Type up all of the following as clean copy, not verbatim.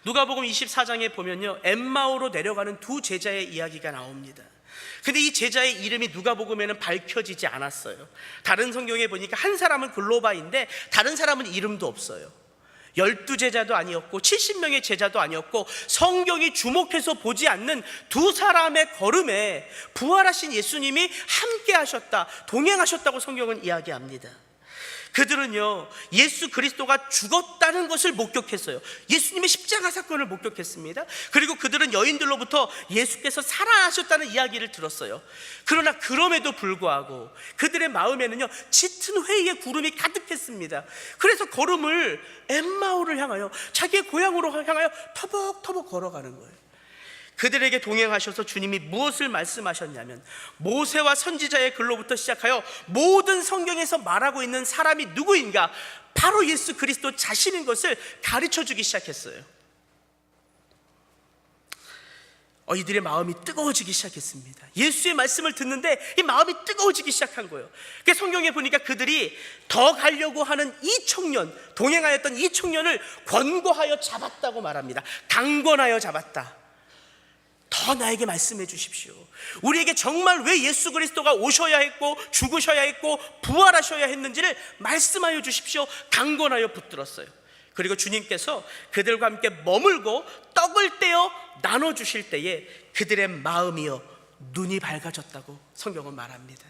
누가복음 24장에 보면요, 엠마오로 내려가는 두 제자의 이야기가 나옵니다. 근데 이 제자의 이름이 누가복음에는 밝혀지지 않았어요. 다른 성경에 보니까 한 사람은 글로바인데 다른 사람은 이름도 없어요. 12제자도 아니었고 70명의 제자도 아니었고, 성경이 주목해서 보지 않는 두 사람의 걸음에 부활하신 예수님이 함께 하셨다, 동행하셨다고 성경은 이야기합니다. 그들은요, 예수 그리스도가 죽었다는 것을 목격했어요. 예수님의 십자가 사건을 목격했습니다. 그리고 그들은 여인들로부터 예수께서 살아나셨다는 이야기를 들었어요. 그러나 그럼에도 불구하고 그들의 마음에는요, 짙은 회의의 구름이 가득했습니다. 그래서 걸음을 엠마오를 향하여, 자기의 고향으로 향하여 터벅터벅 걸어가는 거예요. 그들에게 동행하셔서 주님이 무엇을 말씀하셨냐면, 모세와 선지자의 글로부터 시작하여 모든 성경에서 말하고 있는 사람이 누구인가, 바로 예수 그리스도 자신인 것을 가르쳐주기 시작했어요. 이들의 마음이 뜨거워지기 시작했습니다. 예수의 말씀을 듣는데 이 마음이 뜨거워지기 시작한 거예요. 그래서 성경에 보니까 그들이 더 가려고 하는 이 청년, 동행하였던 이 청년을 권고하여 잡았다고 말합니다. 강권하여 잡았다. 더 나에게 말씀해 주십시오. 우리에게 정말 왜 예수 그리스도가 오셔야 했고 죽으셔야 했고 부활하셔야 했는지를 말씀하여 주십시오. 강권하여 붙들었어요. 그리고 주님께서 그들과 함께 머물고 떡을 떼어 나눠주실 때에 그들의 마음이요, 눈이 밝아졌다고 성경은 말합니다.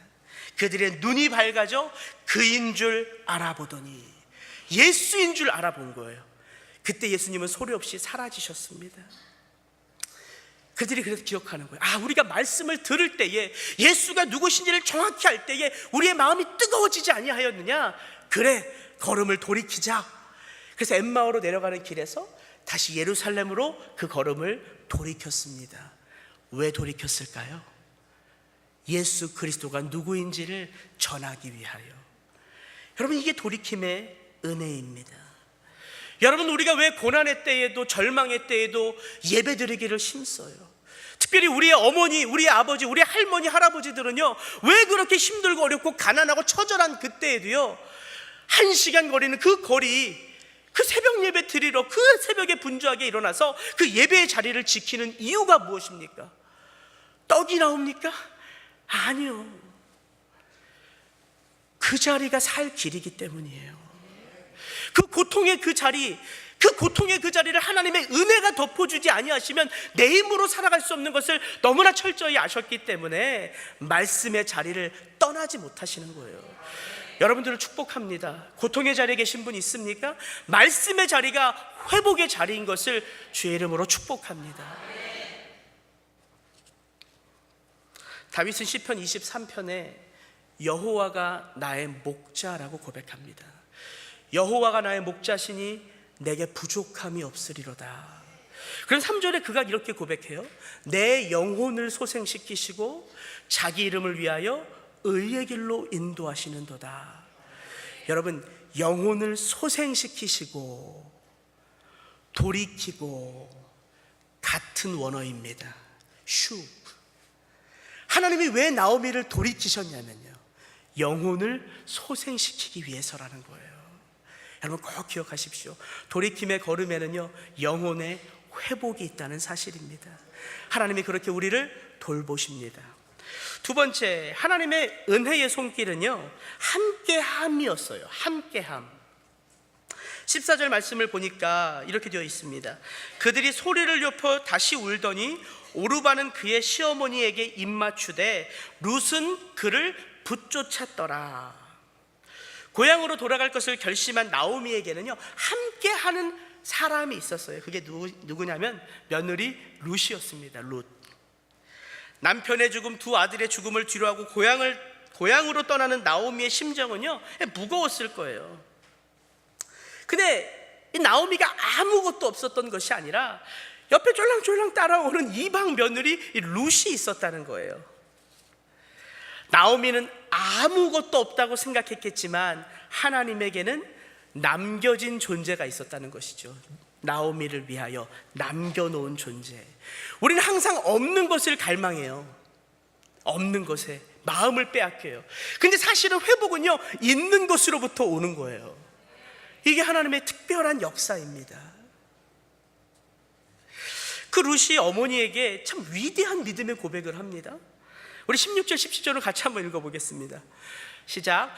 그들의 눈이 밝아져 그인 줄 알아보더니, 예수인 줄 알아본 거예요. 그때 예수님은 소리 없이 사라지셨습니다. 그들이 그래서 기억하는 거예요. 우리가 말씀을 들을 때에, 예수가 누구신지를 정확히 알 때에 우리의 마음이 뜨거워지지 아니하였느냐. 그래, 걸음을 돌이키자. 그래서 엠마오로 내려가는 길에서 다시 예루살렘으로 그 걸음을 돌이켰습니다. 왜 돌이켰을까요? 예수 그리스도가 누구인지를 전하기 위하여. 여러분, 이게 돌이킴의 은혜입니다. 여러분, 우리가 왜 고난의 때에도 절망의 때에도 예배드리기를 힘써요? 특별히 우리의 어머니, 우리의 아버지, 우리의 할머니, 할아버지들은요, 왜 그렇게 힘들고 어렵고 가난하고 처절한 그때에도요, 1시간 거리는 그 거리, 그 새벽 예배 드리러 그 새벽에 분주하게 일어나서 그 예배의 자리를 지키는 이유가 무엇입니까? 떡이 나옵니까? 아니요. 그 자리가 살 길이기 때문이에요. 그 고통의 그 자리, 그 고통의 그 자리를 하나님의 은혜가 덮어주지 아니하시면 내 힘으로 살아갈 수 없는 것을 너무나 철저히 아셨기 때문에 말씀의 자리를 떠나지 못하시는 거예요. 여러분들을 축복합니다. 고통의 자리에 계신 분 있습니까? 말씀의 자리가 회복의 자리인 것을 주의 이름으로 축복합니다. 다윗은 시편 23편에 여호와가 나의 목자라고 고백합니다. 여호와가 나의 목자시니 내게 부족함이 없으리로다. 그럼 3절에 그가 이렇게 고백해요. 내 영혼을 소생시키시고 자기 이름을 위하여 의의 길로 인도하시는도다. 여러분, 영혼을 소생시키시고 돌이키고 같은 원어입니다. 슈. 하나님이 왜 나오미를 돌이키셨냐면요, 영혼을 소생시키기 위해서라는 거예요. 여러분, 꼭 기억하십시오. 돌이킴의 걸음에는요, 영혼의 회복이 있다는 사실입니다. 하나님이 그렇게 우리를 돌보십니다. 두 번째, 하나님의 은혜의 손길은요, 함께함이었어요. 함께함. 14절 말씀을 보니까 이렇게 되어 있습니다. 그들이 소리를 높여 다시 울더니 오르바는 그의 시어머니에게 입맞추되 룻은 그를 붙쫓았더라. 고향으로 돌아갈 것을 결심한 나오미에게는요, 함께하는 사람이 있었어요. 그게 누구냐면 며느리 룻이었습니다. 룻. 남편의 죽음, 두 아들의 죽음을 뒤로하고 고향으로 떠나는 나오미의 심정은요, 무거웠을 거예요. 근데 이 나오미가 아무것도 없었던 것이 아니라 옆에 쫄랑쫄랑 따라오는 이방 며느리 룻이 있었다는 거예요. 나오미는 아무것도 없다고 생각했겠지만 하나님에게는 남겨진 존재가 있었다는 것이죠. 나오미를 위하여 남겨놓은 존재. 우리는 항상 없는 것을 갈망해요. 없는 것에 마음을 빼앗겨요. 근데 사실은 회복은요, 있는 것으로부터 오는 거예요. 이게 하나님의 특별한 역사입니다. 그 룻이 어머니에게 참 위대한 믿음의 고백을 합니다. 우리 16절 17절을 같이 한번 읽어보겠습니다. 시작.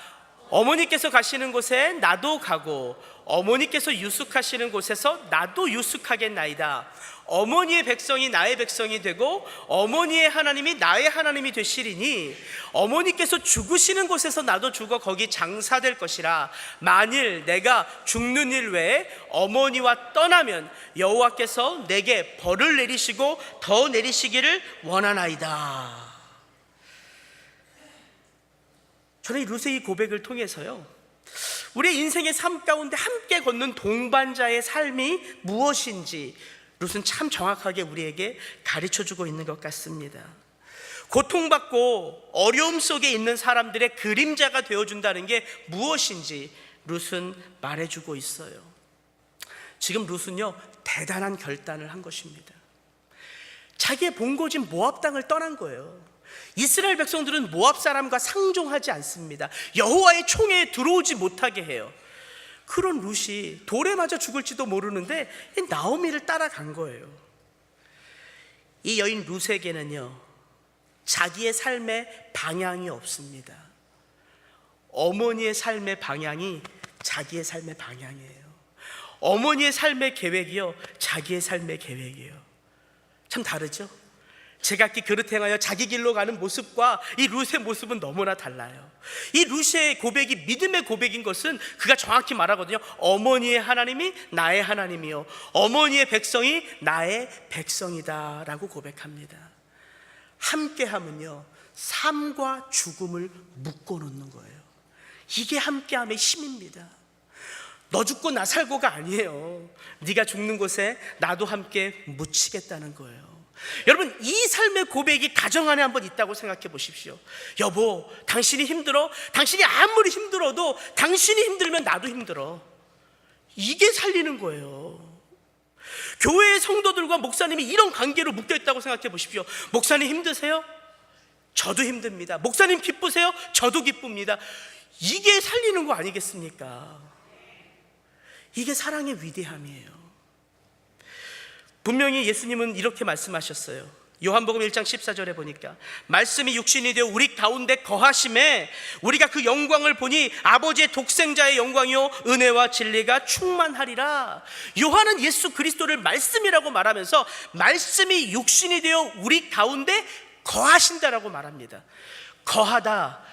어머니께서 가시는 곳에 나도 가고 어머니께서 유숙하시는 곳에서 나도 유숙하겠나이다. 어머니의 백성이 나의 백성이 되고 어머니의 하나님이 나의 하나님이 되시리니 어머니께서 죽으시는 곳에서 나도 죽어 거기 장사될 것이라. 만일 내가 죽는 일 외에 어머니와 떠나면 여호와께서 내게 벌을 내리시고 더 내리시기를 원하나이다. 저는 이 룻의 이 고백을 통해서요, 우리의 인생의 삶 가운데 함께 걷는 동반자의 삶이 무엇인지 룻은 참 정확하게 우리에게 가르쳐주고 있는 것 같습니다. 고통받고 어려움 속에 있는 사람들의 그림자가 되어준다는 게 무엇인지 룻은 말해주고 있어요. 지금 룻은요, 대단한 결단을 한 것입니다. 자기의 본거진 모압 땅을 떠난 거예요. 이스라엘 백성들은 모압 사람과 상종하지 않습니다. 여호와의 총회에 들어오지 못하게 해요. 그런 룻이 돌에 맞아 죽을지도 모르는데 나오미를 따라간 거예요. 이 여인 룻에게는요, 자기의 삶의 방향이 없습니다. 어머니의 삶의 방향이 자기의 삶의 방향이에요. 어머니의 삶의 계획이요, 자기의 삶의 계획이에요. 참 다르죠? 제각기 그릇 행하여 자기 길로 가는 모습과 이 룻의 모습은 너무나 달라요. 이 룻의 고백이 믿음의 고백인 것은 그가 정확히 말하거든요. 어머니의 하나님이 나의 하나님이요, 어머니의 백성이 나의 백성이다 라고 고백합니다. 함께함은요, 삶과 죽음을 묶어놓는 거예요. 이게 함께함의 힘입니다. 너 죽고 나 살고가 아니에요. 네가 죽는 곳에 나도 함께 묻히겠다는 거예요. 여러분, 이 삶의 고백이 가정 안에 한번 있다고 생각해 보십시오. 여보, 당신이 힘들어? 당신이 아무리 힘들어도 당신이 힘들면 나도 힘들어. 이게 살리는 거예요. 교회의 성도들과 목사님이 이런 관계로 묶여 있다고 생각해 보십시오. 목사님 힘드세요? 저도 힘듭니다. 목사님 기쁘세요? 저도 기쁩니다. 이게 살리는 거 아니겠습니까? 이게 사랑의 위대함이에요. 분명히 예수님은 이렇게 말씀하셨어요. 요한복음 1장 14절에 보니까 말씀이 육신이 되어 우리 가운데 거하심에 우리가 그 영광을 보니 아버지의 독생자의 영광이요 은혜와 진리가 충만하리라. 요한은 예수 그리스도를 말씀이라고 말하면서 말씀이 육신이 되어 우리 가운데 거하신다라고 말합니다. 거하다,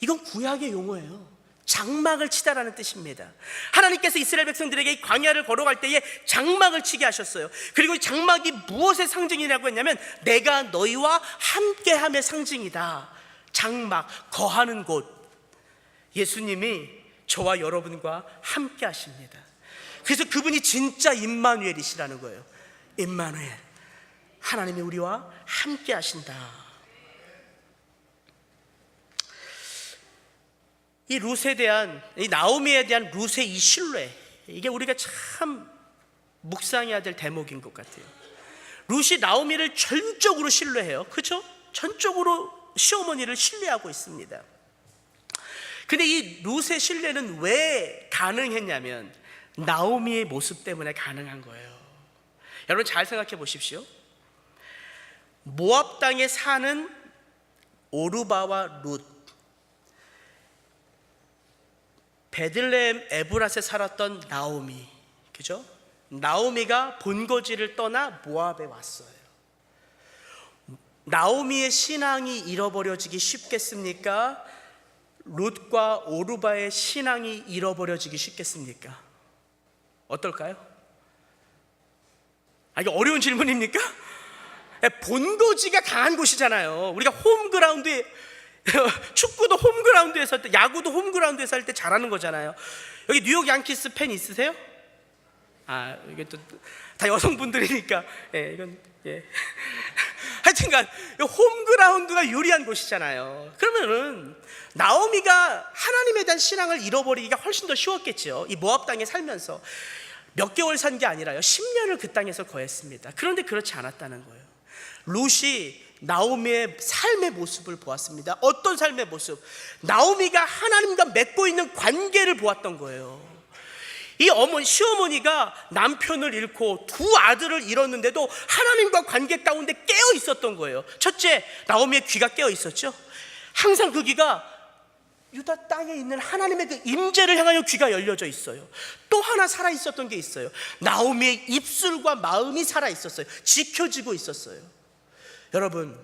이건 구약의 용어예요. 장막을 치다라는 뜻입니다. 하나님께서 이스라엘 백성들에게 이 광야를 걸어갈 때에 장막을 치게 하셨어요. 그리고 이 장막이 무엇의 상징이라고 했냐면 내가 너희와 함께함의 상징이다. 장막, 거하는 곳. 예수님이 저와 여러분과 함께 하십니다. 그래서 그분이 진짜 임마누엘이시라는 거예요. 임마누엘, 하나님이 우리와 함께 하신다. 이 룻에 대한, 이 나오미에 대한 룻의 이 신뢰, 이게 우리가 참 묵상해야 될 대목인 것 같아요. 룻이 나오미를 전적으로 신뢰해요. 그렇죠? 전적으로 시어머니를 신뢰하고 있습니다. 근데 이 룻의 신뢰는 왜 가능했냐면 나오미의 모습 때문에 가능한 거예요. 여러분 잘 생각해 보십시오. 모압 땅에 사는 오르바와 룻, 베들레헴 에브랏에 살았던 나오미, 그죠? 나오미가 본거지를 떠나 모압에 왔어요. 나오미의 신앙이 잃어버려지기 쉽겠습니까? 룻과 오르바의 신앙이 잃어버려지기 쉽겠습니까? 어떨까요? 이게 어려운 질문입니까? 본거지가 강한 곳이잖아요. 우리가 홈그라운드에, 축구도 홈그라운드에서 할 때, 야구도 홈그라운드에서 할 때 잘하는 거잖아요. 여기 뉴욕 양키스 팬 있으세요? 이게 또 다 여성분들이니까, 이건, 하여튼간 홈그라운드가 유리한 곳이잖아요. 그러면은 나오미가 하나님에 대한 신앙을 잃어버리기가 훨씬 더 쉬웠겠죠. 이 모압 땅에 살면서 몇 개월 산 게 아니라요, 10년을 그 땅에서 거했습니다. 그런데 그렇지 않았다는 거예요. 룻이 나오미의 삶의 모습을 보았습니다. 어떤 삶의 모습? 나오미가 하나님과 맺고 있는 관계를 보았던 거예요. 이 시어머니가 남편을 잃고 두 아들을 잃었는데도 하나님과 관계 가운데 깨어 있었던 거예요. 첫째, 나오미의 귀가 깨어 있었죠. 항상 그 귀가 유다 땅에 있는 하나님의 그 임재를 향하여 귀가 열려져 있어요. 또 하나 살아 있었던 게 있어요. 나오미의 입술과 마음이 살아 있었어요. 지켜지고 있었어요. 여러분,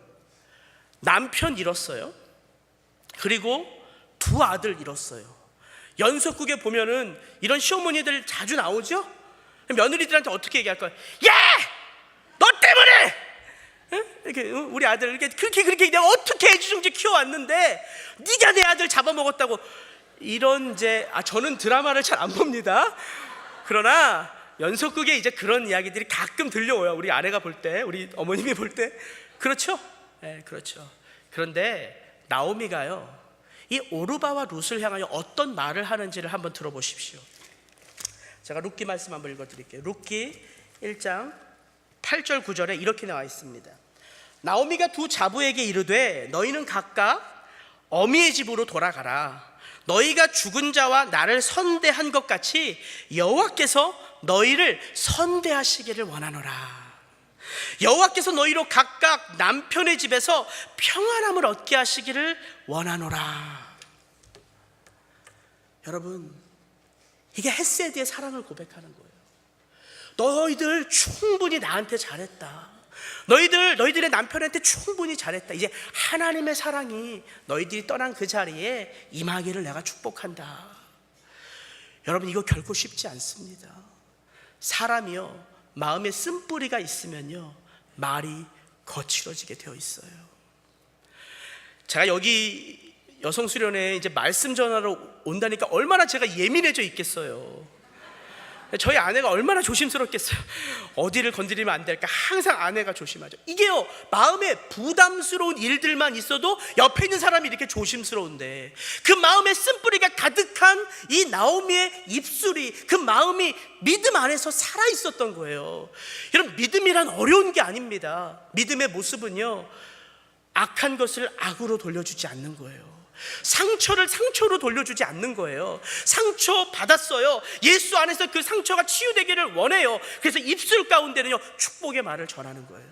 남편 잃었어요. 그리고 두 아들 잃었어요. 연속극에 보면은 이런 시어머니들 자주 나오죠? 며느리들한테 어떻게 얘기할 거야? 야! 너 때문에! 응? 이렇게 우리 아들 그렇게 내가 어떻게 애지중지 키워왔는데 네가 내 아들 잡아먹었다고. 이런 저는 드라마를 잘 안 봅니다. 그러나 연속극에 이제 그런 이야기들이 가끔 들려와요. 우리 아내가 볼 때, 우리 어머님이 볼 때. 그렇죠? 네, 그렇죠. 그런데 나오미가요, 이 오르바와 룻을 향하여 어떤 말을 하는지를 한번 들어보십시오. 제가 룻기 말씀 한번 읽어드릴게요. 룻기 1장 8절 9절에 이렇게 나와 있습니다. 나오미가 두 자부에게 이르되 너희는 각각 어미의 집으로 돌아가라. 너희가 죽은 자와 나를 선대한 것 같이 여호와께서 너희를 선대하시기를 원하노라. 여호와께서 너희로 각각 남편의 집에서 평안함을 얻게 하시기를 원하노라. 여러분, 이게 헤세드의 사랑을 고백하는 거예요. 너희들 충분히 나한테 잘했다. 너희들의 남편한테 충분히 잘했다. 이제 하나님의 사랑이 너희들이 떠난 그 자리에 임하기를 내가 축복한다. 여러분, 이거 결코 쉽지 않습니다. 사람이요, 마음에 쓴뿌리가 있으면요, 말이 거칠어지게 되어 있어요. 제가 여기 여성수련회에 이제 말씀 전하러 온다니까 얼마나 제가 예민해져 있겠어요. 저희 아내가 얼마나 조심스럽겠어요. 어디를 건드리면 안 될까 항상 아내가 조심하죠. 이게요, 마음에 부담스러운 일들만 있어도 옆에 있는 사람이 이렇게 조심스러운데 그 마음에 쓴뿌리가 가득한 이 나오미의 입술이, 그 마음이 믿음 안에서 살아있었던 거예요. 여러분, 믿음이란 어려운 게 아닙니다. 믿음의 모습은요, 악한 것을 악으로 돌려주지 않는 거예요. 상처를 상처로 돌려주지 않는 거예요. 상처 받았어요. 예수 안에서 그 상처가 치유되기를 원해요. 그래서 입술 가운데는요, 축복의 말을 전하는 거예요.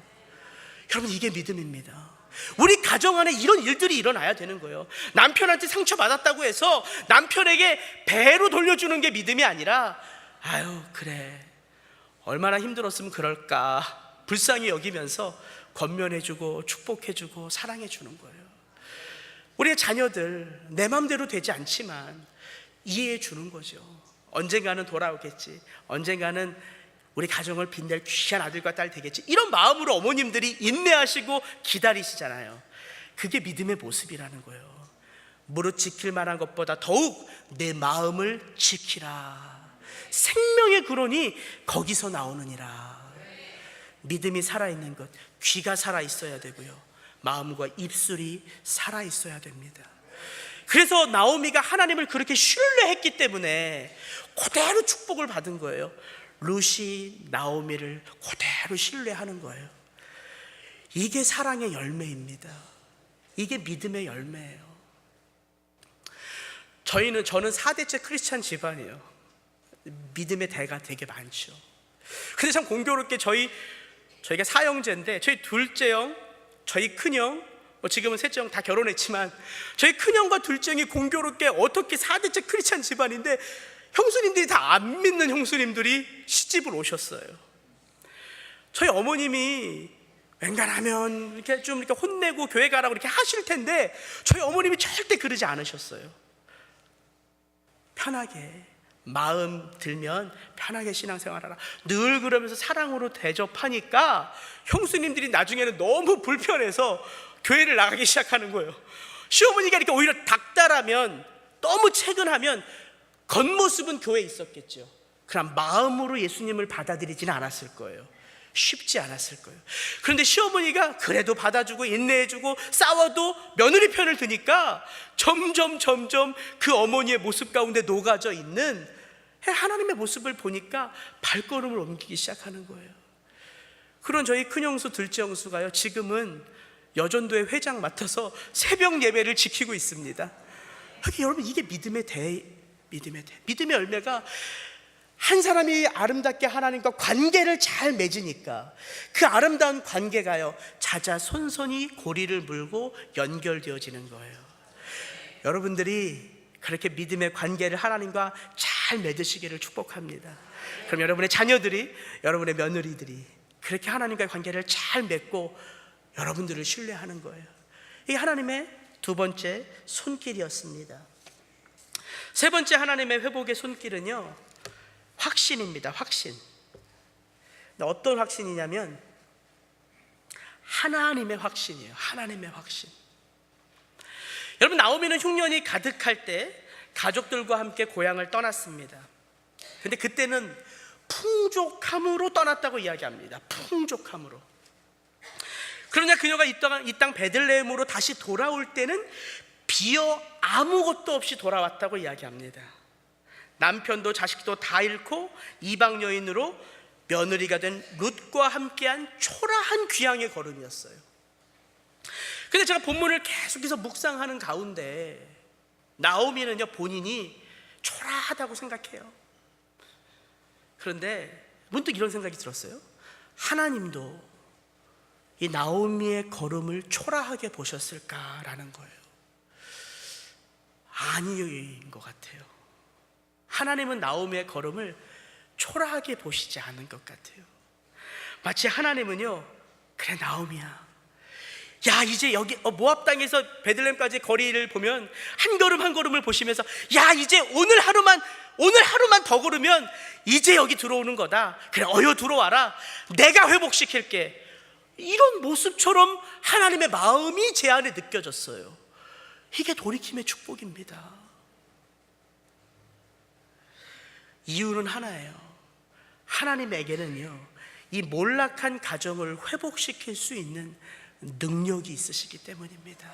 여러분, 이게 믿음입니다. 우리 가정 안에 이런 일들이 일어나야 되는 거예요. 남편한테 상처 받았다고 해서 남편에게 배로 돌려주는 게 믿음이 아니라, 아유 그래, 얼마나 힘들었으면 그럴까 불쌍히 여기면서 권면해주고 축복해주고 사랑해주는 거예요. 우리의 자녀들 내 마음대로 되지 않지만 이해해 주는 거죠. 언젠가는 돌아오겠지, 언젠가는 우리 가정을 빛낼 귀한 아들과 딸 되겠지, 이런 마음으로 어머님들이 인내하시고 기다리시잖아요. 그게 믿음의 모습이라는 거예요. 무릇 지킬 만한 것보다 더욱 내 마음을 지키라. 생명의 근원이 거기서 나오느니라. 믿음이 살아있는 것, 귀가 살아있어야 되고요, 마음과 입술이 살아있어야 됩니다. 그래서 나오미가 하나님을 그렇게 신뢰했기 때문에 그대로 축복을 받은 거예요. 룻이 나오미를 그대로 신뢰하는 거예요. 이게 사랑의 열매입니다. 이게 믿음의 열매예요. 저는 4대째 크리스찬 집안이에요. 믿음의 대가 되게 많죠. 근데 참 공교롭게 저희가 사형제인데 저희 둘째 형, 저희 큰형, 지금은 셋째 형 다 결혼했지만 저희 큰형과 둘째 형이 공교롭게 어떻게 4대째 크리스찬 집안인데 형수님들이 다 안 믿는 형수님들이 시집을 오셨어요. 저희 어머님이 웬간하면 이렇게 좀 이렇게 혼내고 교회 가라고 이렇게 하실 텐데 저희 어머님이 절대 그러지 않으셨어요. 편하게, 마음 들면 편하게 신앙생활하라, 늘 그러면서 사랑으로 대접하니까 형수님들이 나중에는 너무 불편해서 교회를 나가기 시작하는 거예요. 시어머니가 이렇게 오히려 닥달하면, 너무 채근하면 겉모습은 교회에 있었겠죠. 그럼 마음으로 예수님을 받아들이지는 않았을 거예요. 쉽지 않았을 거예요. 그런데 시어머니가 그래도 받아주고 인내해주고 싸워도 며느리 편을 드니까 점점 그 어머니의 모습 가운데 녹아져 있는 하나님의 모습을 보니까 발걸음을 옮기기 시작하는 거예요. 그런 저희 큰형수 둘째 형수가요, 지금은 여전도의 회장 맡아서 새벽 예배를 지키고 있습니다. 여러분, 이게 믿음의 열매가 한 사람이 아름답게 하나님과 관계를 잘 맺으니까 그 아름다운 관계가요 자자손손이 고리를 물고 연결되어지는 거예요. 여러분들이 그렇게 믿음의 관계를 하나님과 잘 맺으시기를 축복합니다. 그럼 여러분의 자녀들이, 여러분의 며느리들이 그렇게 하나님과의 관계를 잘 맺고 여러분들을 신뢰하는 거예요. 이게 하나님의 두 번째 손길이었습니다. 세 번째 하나님의 회복의 손길은요 확신입니다. 확신. 어떤 확신이냐면 하나님의 확신이에요. 하나님의 확신. 여러분, 나오미는 흉년이 가득할 때 가족들과 함께 고향을 떠났습니다. 근데 그때는 풍족함으로 떠났다고 이야기합니다. 풍족함으로. 그러나 그녀가 이 땅 베들레헴으로 다시 돌아올 때는 비어 아무것도 없이 돌아왔다고 이야기합니다. 남편도 자식도 다 잃고 이방 여인으로 며느리가 된 룻과 함께한 초라한 귀향의 걸음이었어요. 근데 제가 본문을 계속해서 묵상하는 가운데 나오미는요 본인이 초라하다고 생각해요. 그런데 문득 이런 생각이 들었어요. 하나님도 이 나오미의 걸음을 초라하게 보셨을까라는 거예요. 아닌 것 같아요. 하나님은 나오미의 걸음을 초라하게 보시지 않은 것 같아요. 마치 하나님은요, 그래 나오미야, 야 이제 여기 모압 땅에서 베들레헴까지 거리를 보면 한 걸음 한 걸음을 보시면서 야 이제 오늘 하루만 더 걸으면 이제 여기 들어오는 거다. 그래 어여 들어와라. 내가 회복시킬게. 이런 모습처럼 하나님의 마음이 제 안에 느껴졌어요. 이게 돌이킴의 축복입니다. 이유는 하나예요. 하나님에게는요 이 몰락한 가정을 회복시킬 수 있는 능력이 있으시기 때문입니다.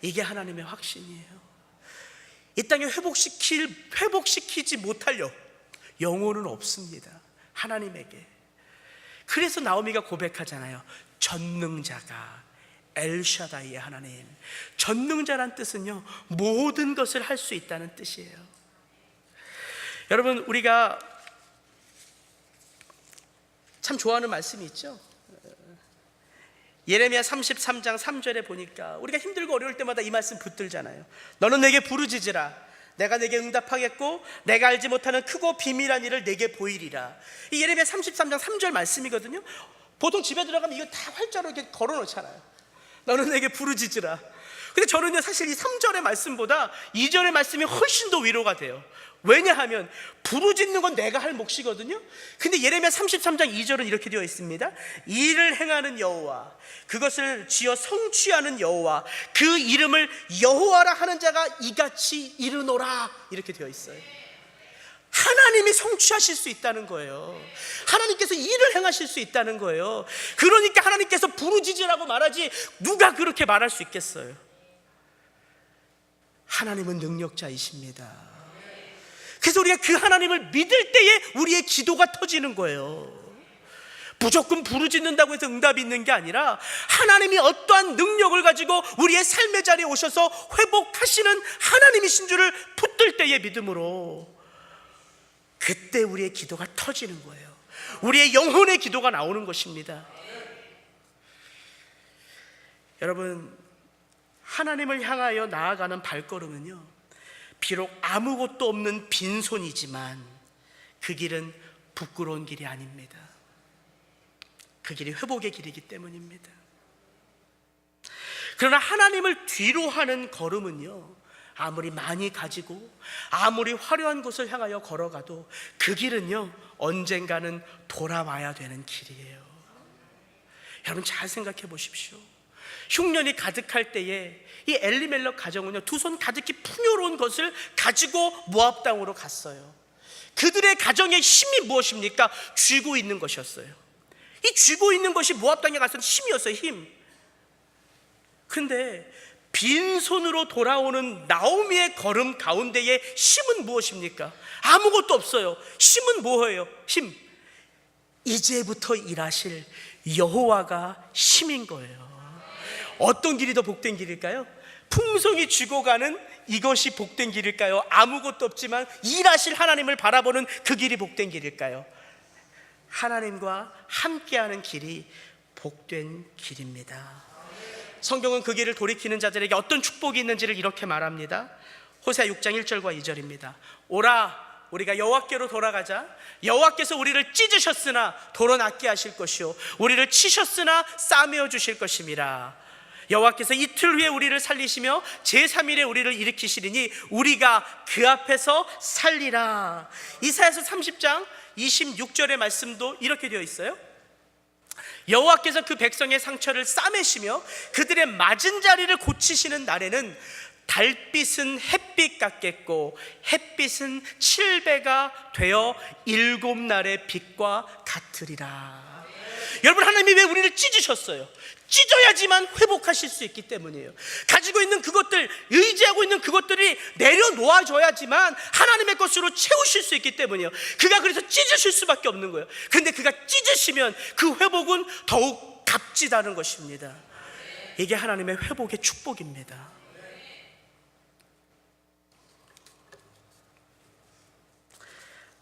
이게 하나님의 확신이에요. 이 땅에 회복시키지 못할 영혼은 없습니다. 하나님에게. 그래서 나오미가 고백하잖아요. 전능자가 엘샤다이의 하나님. 전능자란 뜻은요 모든 것을 할 수 있다는 뜻이에요. 여러분, 우리가 참 좋아하는 말씀이 있죠. 예레미야 33장 3절에 보니까 우리가 힘들고 어려울 때마다 이 말씀 붙들잖아요. 너는 내게 부르짖으라. 내가 내게 응답하겠고 내가 알지 못하는 크고 비밀한 일을 내게 보이리라. 이 예레미야 33장 3절 말씀이거든요. 보통 집에 들어가면 이거 다 활자로 이렇게 걸어놓잖아요. 너는 내게 부르짖으라. 근데 저는요 사실 이 3절의 말씀보다 2절의 말씀이 훨씬 더 위로가 돼요. 왜냐하면 부르짖는 건 내가 할 몫이거든요. 근데 예레미야 33장 2절은 이렇게 되어 있습니다. 일을 행하는 여호와, 그것을 지어 성취하는 여호와, 그 이름을 여호와라 하는 자가 이같이 이르노라. 이렇게 되어 있어요. 하나님이 성취하실 수 있다는 거예요. 하나님께서 일을 행하실 수 있다는 거예요. 그러니까 하나님께서 부르짖으라고 말하지 누가 그렇게 말할 수 있겠어요. 하나님은 능력자이십니다. 그래서 우리가 그 하나님을 믿을 때에 우리의 기도가 터지는 거예요. 무조건 부르짖는다고 해서 응답이 있는 게 아니라 하나님이 어떠한 능력을 가지고 우리의 삶의 자리에 오셔서 회복하시는 하나님이신 줄을 붙들 때의 믿음으로, 그때 우리의 기도가 터지는 거예요. 우리의 영혼의 기도가 나오는 것입니다. 여러분, 하나님을 향하여 나아가는 발걸음은요 비록 아무것도 없는 빈손이지만 그 길은 부끄러운 길이 아닙니다. 그 길이 회복의 길이기 때문입니다. 그러나 하나님을 뒤로 하는 걸음은요 아무리 많이 가지고 아무리 화려한 곳을 향하여 걸어가도 그 길은요 언젠가는 돌아와야 되는 길이에요. 여러분 잘 생각해 보십시오. 흉년이 가득할 때에 이 엘리멜렉 가정은요 두 손 가득히 풍요로운 것을 가지고 모압 땅으로 갔어요. 그들의 가정의 힘이 무엇입니까? 쥐고 있는 것이었어요. 이 쥐고 있는 것이 모압 땅에 가서는 힘이었어요. 힘. 근데 빈손으로 돌아오는 나오미의 걸음 가운데의 힘은 무엇입니까? 아무것도 없어요. 힘은 뭐예요? 힘. 이제부터 일하실 여호와가 힘인 거예요. 어떤 길이 더 복된 길일까요? 풍성이 쥐고 가는 이것이 복된 길일까요? 아무것도 없지만 일하실 하나님을 바라보는 그 길이 복된 길일까요? 하나님과 함께하는 길이 복된 길입니다. 성경은 그 길을 돌이키는 자들에게 어떤 축복이 있는지를 이렇게 말합니다. 호세아 6장 1절과 2절입니다. 오라, 우리가 여호와께로 돌아가자. 여호와께서 우리를 찢으셨으나 도로 낫게 하실 것이요 우리를 치셨으나 싸매어 주실 것임이라. 여호와께서 이틀 후에 우리를 살리시며 제3일에 우리를 일으키시리니 우리가 그 앞에서 살리라. 이사야서 30장 26절의 말씀도 이렇게 되어 있어요. 여호와께서 그 백성의 상처를 싸매시며 그들의 맞은 자리를 고치시는 날에는 달빛은 햇빛 같겠고 햇빛은 7배가 되어 7날의 빛과 같으리라. 여러분, 하나님이 왜 우리를 찢으셨어요? 찢어야지만 회복하실 수 있기 때문이에요. 가지고 있는 그것들, 의지하고 있는 그것들이 내려놓아줘야지만 하나님의 것으로 채우실 수 있기 때문이에요. 그가 그래서 찢으실 수밖에 없는 거예요. 근데 그가 찢으시면 그 회복은 더욱 값지다는 것입니다. 이게 하나님의 회복의 축복입니다.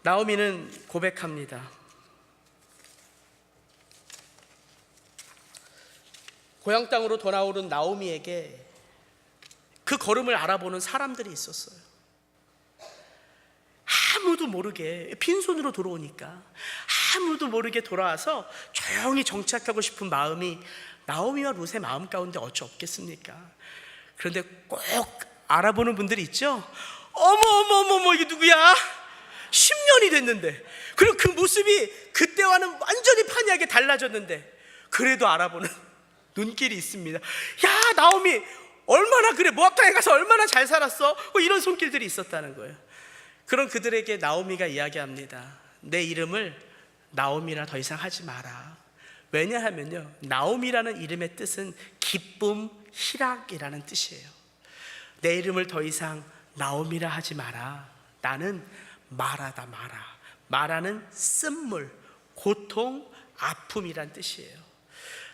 나오미는 고백합니다. 고향 땅으로 돌아오는 나오미에게 그 걸음을 알아보는 사람들이 있었어요. 아무도 모르게 빈손으로 돌아오니까 아무도 모르게 돌아와서 조용히 정착하고 싶은 마음이 나오미와 룻의 마음 가운데 어찌 없겠습니까? 그런데 꼭 알아보는 분들이 있죠. 어머 이게 누구야? 10년이 됐는데, 그리고 그 모습이 그때와는 완전히 판이하게 달라졌는데 그래도 알아보는 눈길이 있습니다. 야, 나오미 얼마나 그래, 모압당에 가서 얼마나 잘 살았어? 이런 손길들이 있었다는 거예요. 그런 그들에게 나오미가 이야기합니다. 내 이름을 나오미라 더 이상 하지 마라. 왜냐하면요, 나오미라는 이름의 뜻은 기쁨, 희락이라는 뜻이에요. 내 이름을 더 이상 나오미라 하지 마라. 나는 마라다. 마라는 쓴물, 고통, 아픔이란 뜻이에요.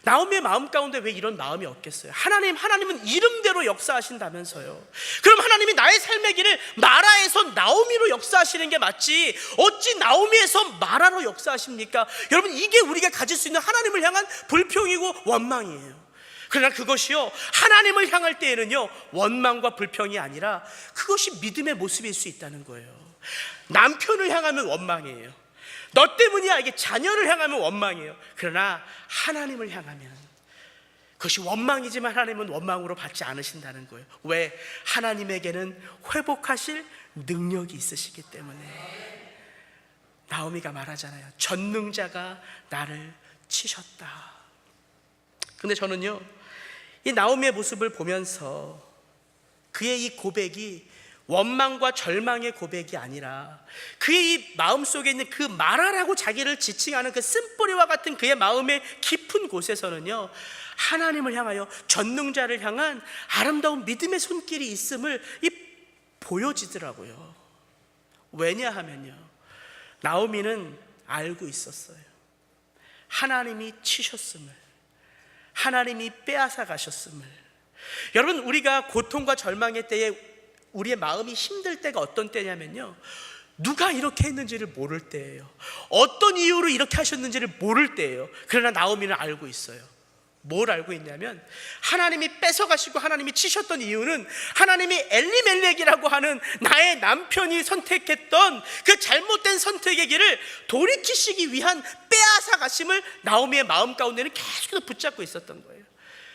나오미의 마음 가운데 왜 이런 마음이 없겠어요? 하나님은 이름대로 역사하신다면서요. 그럼 하나님이 나의 삶의 길을 마라에서 나오미로 역사하시는 게 맞지, 어찌 나오미에서 마라로 역사하십니까? 여러분, 이게 우리가 가질 수 있는 하나님을 향한 불평이고 원망이에요. 그러나 그것이요, 하나님을 향할 때에는요, 원망과 불평이 아니라 그것이 믿음의 모습일 수 있다는 거예요. 남편을 향하면 원망이에요. 너 때문이야, 이게 자녀를 향하면 원망이에요. 그러나 하나님을 향하면 그것이 원망이지만 하나님은 원망으로 받지 않으신다는 거예요. 왜? 하나님에게는 회복하실 능력이 있으시기 때문에. 나오미가 말하잖아요. 전능자가 나를 치셨다. 근데 저는요, 이 나오미의 모습을 보면서 그의 이 고백이 원망과 절망의 고백이 아니라 그의 이 마음속에 있는 그 마라라고 자기를 지칭하는 그 쓴뿌리와 같은 그의 마음의 깊은 곳에서는요, 하나님을 향하여 전능자를 향한 아름다운 믿음의 손길이 있음을 보여지더라고요. 왜냐하면요, 나오미는 알고 있었어요. 하나님이 치셨음을, 하나님이 빼앗아 가셨음을. 여러분, 우리가 고통과 절망의 때에 우리의 마음이 힘들 때가 어떤 때냐면요, 누가 이렇게 했는지를 모를 때예요. 어떤 이유로 이렇게 하셨는지를 모를 때예요. 그러나 나오미는 알고 있어요. 뭘 알고 있냐면, 하나님이 뺏어가시고 하나님이 치셨던 이유는 하나님이 엘리멜렉이라고 하는 나의 남편이 선택했던 그 잘못된 선택의 길을 돌이키시기 위한 빼앗아 가심을 나오미의 마음 가운데는 계속 붙잡고 있었던 거예요.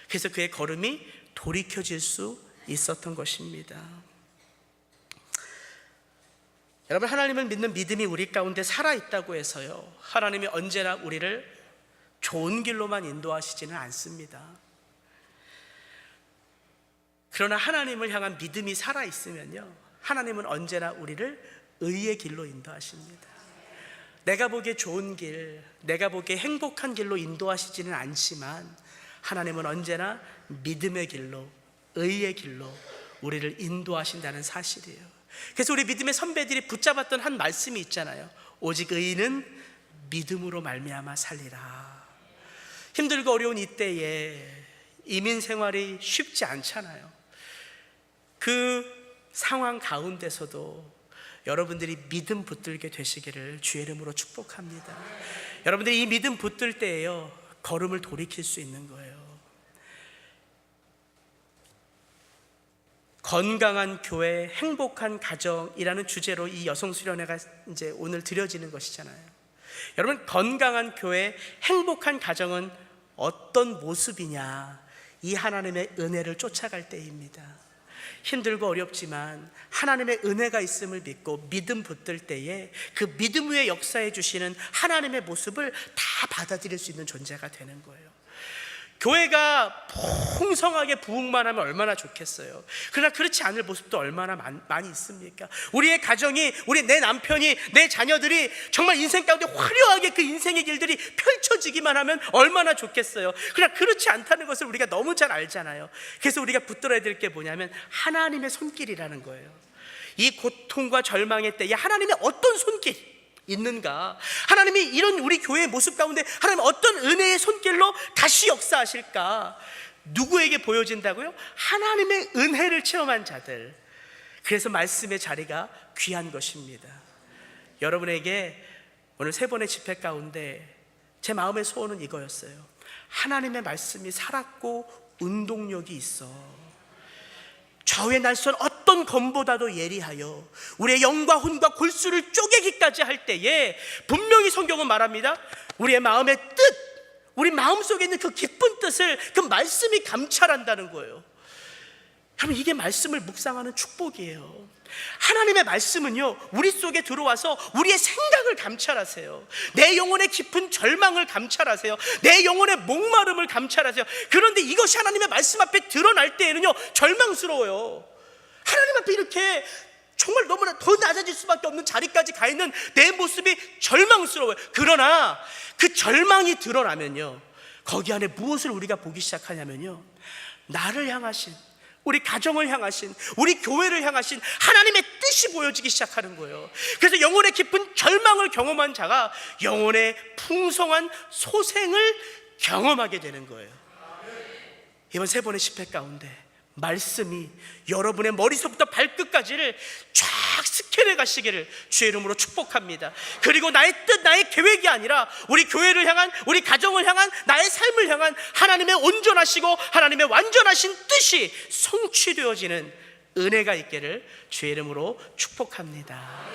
그래서 그의 걸음이 돌이켜질 수 있었던 것입니다. 여러분, 하나님을 믿는 믿음이 우리 가운데 살아있다고 해서요, 하나님이 언제나 우리를 좋은 길로만 인도하시지는 않습니다. 그러나 하나님을 향한 믿음이 살아있으면요, 하나님은 언제나 우리를 의의 길로 인도하십니다. 내가 보기에 좋은 길, 내가 보기에 행복한 길로 인도하시지는 않지만 하나님은 언제나 믿음의 길로, 의의 길로 우리를 인도하신다는 사실이에요. 그래서 우리 믿음의 선배들이 붙잡았던 한 말씀이 있잖아요. 오직 의인은 믿음으로 말미암아 살리라. 힘들고 어려운 이때에 이민 생활이 쉽지 않잖아요. 그 상황 가운데서도 여러분들이 믿음 붙들게 되시기를 주의 이름으로 축복합니다. 여러분들이 이 믿음 붙들 때에요, 걸음을 돌이킬 수 있는 거예요. 건강한 교회, 행복한 가정이라는 주제로 이 여성 수련회가 이제 오늘 드려지는 것이잖아요. 여러분, 건강한 교회, 행복한 가정은 어떤 모습이냐? 이 하나님의 은혜를 쫓아갈 때입니다. 힘들고 어렵지만 하나님의 은혜가 있음을 믿고 믿음 붙들 때에 그 믿음 위에 역사해 주시는 하나님의 모습을 다 받아들일 수 있는 존재가 되는 거예요. 교회가 풍성하게 부흥만 하면 얼마나 좋겠어요. 그러나 그렇지 않을 모습도 얼마나 많이 있습니까? 우리의 가정이, 내 남편이, 내 자녀들이 정말 인생 가운데 화려하게 그 인생의 길들이 펼쳐지기만 하면 얼마나 좋겠어요. 그러나 그렇지 않다는 것을 우리가 너무 잘 알잖아요. 그래서 우리가 붙들어야 될 게 뭐냐면 하나님의 손길이라는 거예요. 이 고통과 절망의 때에 하나님의 어떤 손길 있는가? 하나님이 이런 우리 교회의 모습 가운데 하나님 어떤 은혜의 손길로 다시 역사하실까? 누구에게 보여진다고요? 하나님의 은혜를 체험한 자들. 그래서 말씀의 자리가 귀한 것입니다. 여러분에게 오늘 3번의 집회 가운데 제 마음의 소원은 이거였어요. 하나님의 말씀이 살았고 운동력이 있어. 좌우의 날선 어떤 검보다도 예리하여 우리의 영과 혼과 골수를 쪼개기까지 할 때에 분명히 성경은 말합니다. 우리의 마음의 뜻, 우리 마음속에 있는 그 기쁜 뜻을 그 말씀이 감찰한다는 거예요. 여러분, 이게 말씀을 묵상하는 축복이에요. 하나님의 말씀은요, 우리 속에 들어와서 우리의 생각을 감찰하세요. 내 영혼의 깊은 절망을 감찰하세요. 내 영혼의 목마름을 감찰하세요. 그런데 이것이 하나님의 말씀 앞에 드러날 때에는요, 절망스러워요. 하나님 앞에 이렇게 정말 너무나 더 낮아질 수밖에 없는 자리까지 가 있는 내 모습이 절망스러워요. 그러나 그 절망이 드러나면요, 거기 안에 무엇을 우리가 보기 시작하냐면요, 나를 향하신, 우리 가정을 향하신, 우리 교회를 향하신 하나님의 뜻이 보여지기 시작하는 거예요. 그래서 영혼의 깊은 절망을 경험한 자가 영혼의 풍성한 소생을 경험하게 되는 거예요. 이번 3번의 집회 가운데 말씀이 여러분의 머리서부터 발끝까지를 쫙 스캔해 가시기를 주의 이름으로 축복합니다. 그리고 나의 뜻, 나의 계획이 아니라 우리 교회를 향한, 우리 가정을 향한, 나의 삶을 향한 하나님의 온전하시고 하나님의 완전하신 뜻이 성취되어지는 은혜가 있기를 주의 이름으로 축복합니다.